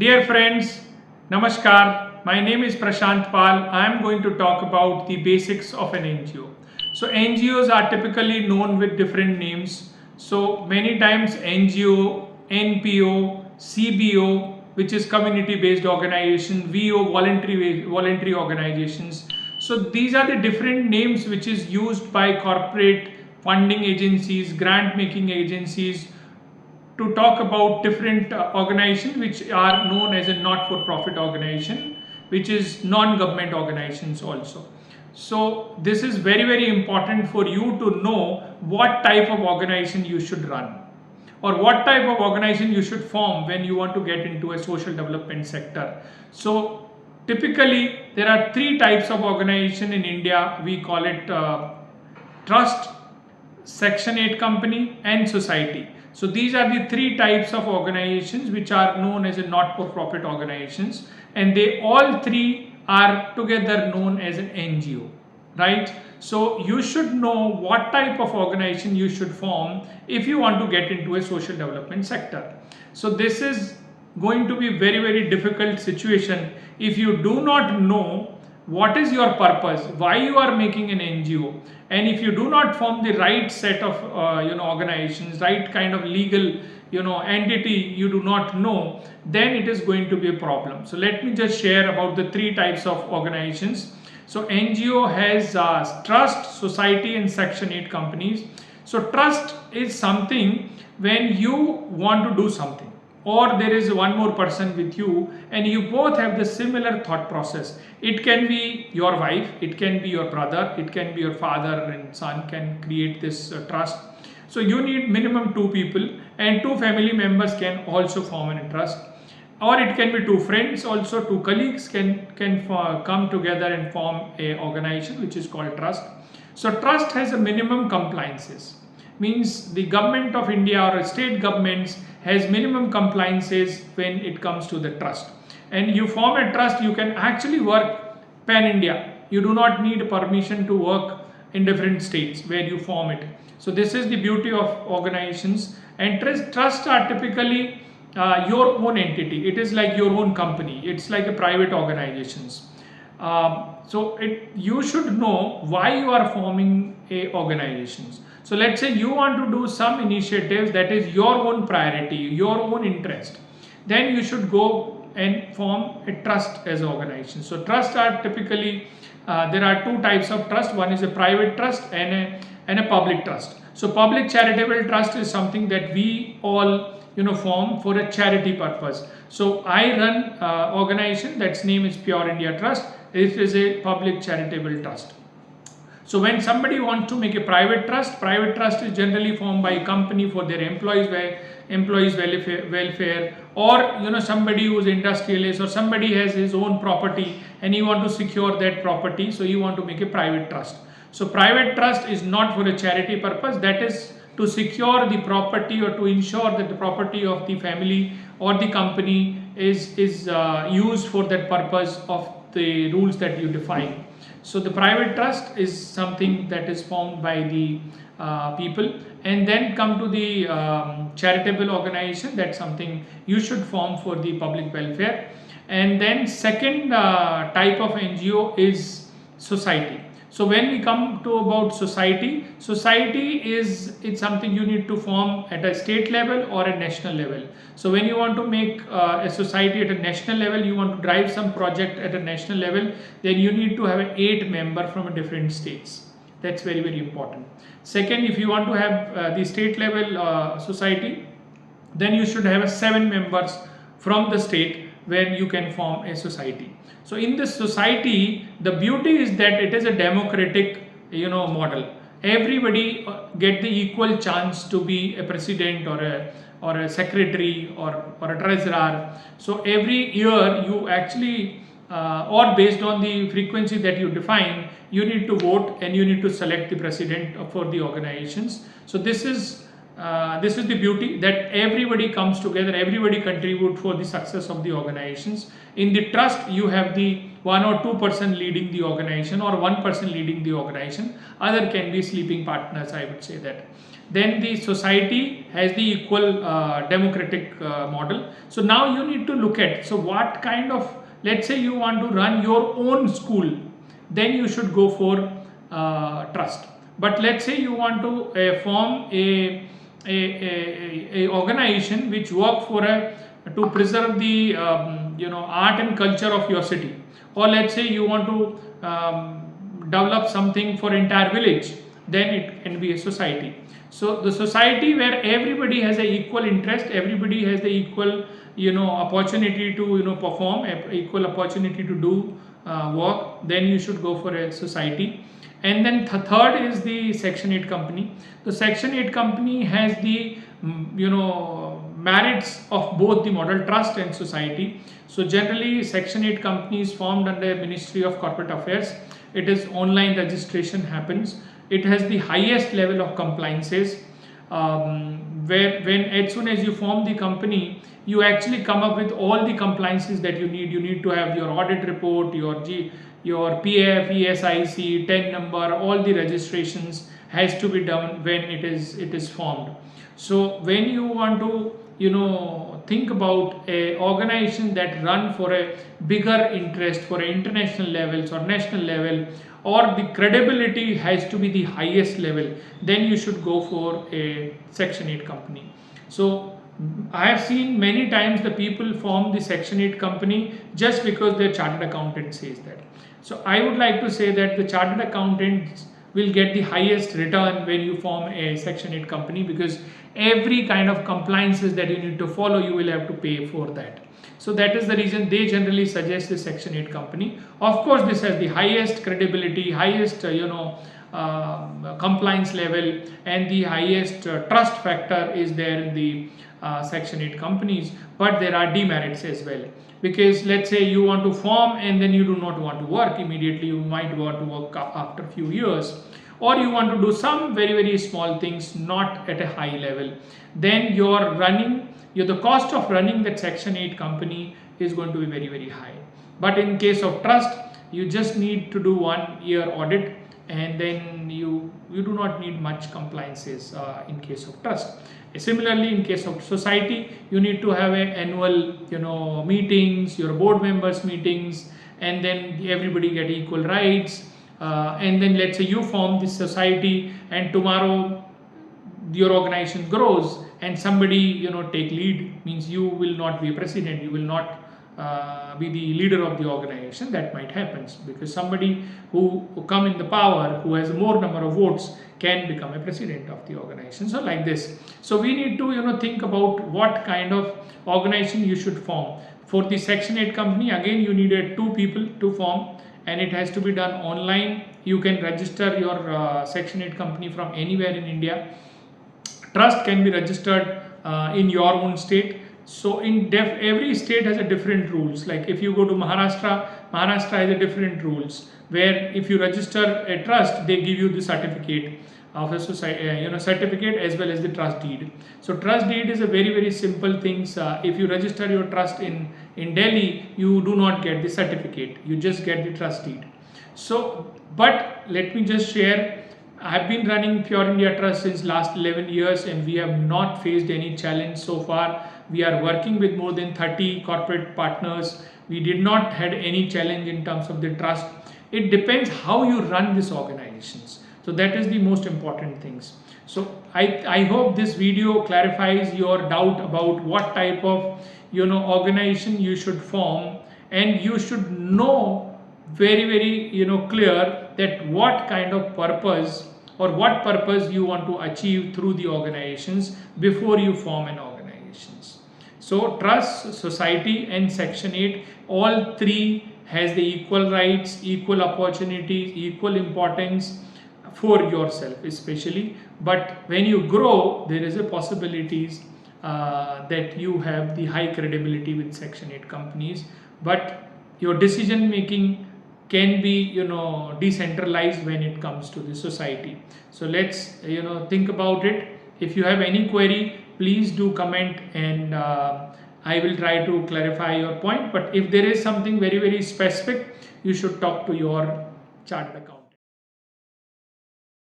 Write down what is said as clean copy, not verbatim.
Dear friends, Namaskar. My name is Prashant Pal. I am going to talk about the basics of an NGO. So, NGOs are typically known with different names. So, many times NGO, NPO, CBO, which is community based organization, VO, voluntary organizations. So, these are the different names which is used by corporate funding agencies, grant making agencies to talk about different organizations which are known as a not-for-profit organization, which is non-government organizations also. So this is very important for you to know what type of organization you should run or what type of organization you should form when you want to get into a social development sector. So typically there are three types of organization in India. We call it trust, Section 8 company and society. So these are the three types of organizations which are known as a not-for-profit organizations, and they all three are together known as an NGO, right? So you should know what type of organization you should form if you want to get into a social development sector. So this is going to be very difficult situation if you do not know what is your purpose, why you are making an NGO, and if you do not form the right set of organizations, right kind of legal entity you do not know, then it is going to be a problem. So let me just share about the three types of organizations. So NGO has trust, society and Section 8 companies. So trust is something when you want to do something, or there is one more person with you and you both have the similar thought process. It can be your wife, it can be your brother, it can be your father and son can create this trust. So you need minimum two people, and two family members can also form an trust, or it can be two friends also, two colleagues can come together and form a organization which is called trust. So trust has a minimum compliances, means the government of India or state governments has minimum compliances when it comes to the trust. And you form a trust, you can actually work pan India. You do not need permission to work in different states where you form it. So this is the beauty of organizations. And trusts are typically your own entity. It is like your own company. It's like a private organizations. You should know why you are forming a organizations. So let's say you want to do some initiatives that is your own priority, your own interest. Then you should go and form a trust as an organization. So trusts are typically, there are two types of trust. One is a private trust and a public trust. So public charitable trust is something that we all form for a charity purpose. So I run organization that's name is Pure India Trust. It is a public charitable trust. So when somebody wants to make a private trust is generally formed by a company for their employees welfare, or somebody who's industrialist or somebody has his own property and he want to secure that property, so you want to make a private trust. So private trust is not for a charity purpose, that is to secure the property or to ensure that the property of the family or the company is used for that purpose of the rules that you define. So the private trust is something that is formed by the people, and then come to the charitable organization. That's something you should form for the public welfare. And then second type of NGO is society. So when we come to about society is it's something you need to form at a state level or a national level. So when you want to make a society at a national level, you want to drive some project at a national level, then you need to have an 8 member from different states. That's very important. Second, if you want to have the state level society, then you should have 7 members from the state when you can form a society. So in this society, the beauty is that it is a democratic model. Everybody get the equal chance to be a president or a secretary or a treasurer. So every year you actually or based on the frequency that you define, you need to vote and you need to select the president for the organizations. So this is the beauty, that everybody comes together, everybody contribute for the success of the organizations. In the trust, you have the 1 or 2 person leading the organization or 1 person leading the organization. Other can be sleeping partners, I would say that. Then the society has the equal democratic model. So now you need to look at, so what kind of, let's say you want to run your own school, then you should go for trust. But let's say you want to form a organization which work for to preserve the art and culture of your city, or let's say you want to develop something for entire village, then it can be a society. So the society where everybody has a equal interest, everybody has the equal opportunity to perform, equal opportunity to do work, then you should go for a society. And then third is the Section 8 company. The Section 8 company has the merits of both the model trust and society. So generally Section 8 company is formed under Ministry of Corporate Affairs. It is online registration happens. It has the highest level of compliances, where when as soon as you form the company, you actually come up with all the compliances that you need. You need to have your audit report, your PF, ESIC, TIN number, all the registrations has to be done when it is formed. So when you want to think about a organization that run for a bigger interest for international levels or national level, or the credibility has to be the highest level, then you should go for a Section 8 company. So I have seen many times the people form the Section 8 company just because their chartered accountant says that. So I would like to say that the chartered accountants will get the highest return when you form a Section 8 company, because every kind of compliances that you need to follow, you will have to pay for that. So that is the reason they generally suggest the Section 8 company. Of course, this has the highest credibility, highest compliance level, and the highest trust factor is there in the Section 8 companies. But there are demerits as well, because let's say you want to form and then you do not want to work immediately, you might want to work after a few years, or you want to do some very small things not at a high level, then the cost of running that Section 8 company is going to be very high. But in case of trust, you just need to do 1 year audit, and then you do not need much compliances in case of trust. Similarly, in case of society, you need to have an annual meetings, your board members meetings, and then everybody get equal rights. And then let's say you form this society, and tomorrow your organization grows and somebody take lead, means you will not be a president, you will not be the leader of the organization. That might happen because somebody who come in the power, who has more number of votes, can become a president of the organization. So like this, so we need to think about what kind of organization you should form. For the Section 8 company, again you need 2 people to form, and it has to be done online. You can register your Section 8 company from anywhere in India. Trust can be registered in your own state. So every state has a different rules. Like if you go to Maharashtra has a different rules, where if you register a trust, they give you the certificate of a society, certificate as well as the trust deed. So trust deed is a very simple things. If you register your trust in Delhi, you do not get the certificate, you just get the trust deed. So, but let me just share, I have been running Pure India Trust since last 11 years and we have not faced any challenge so far. We are working with more than 30 corporate partners. We did not had any challenge in terms of the trust. It depends how you run these organizations. So that is the most important things. So I hope this video clarifies your doubt about what type of organization you should form, and you should know very clear that what kind of purpose or what purpose you want to achieve through the organizations before you form an organization. So trust, society and Section 8, all three has the equal rights, equal opportunities, equal importance for yourself especially. But when you grow, there is a possibilities that you have the high credibility with Section 8 companies, but your decision making can be decentralized when it comes to the society. So let's think about it. If you have any query, please do comment, and I will try to clarify your point. But if there is something very specific, you should talk to your chartered accountant.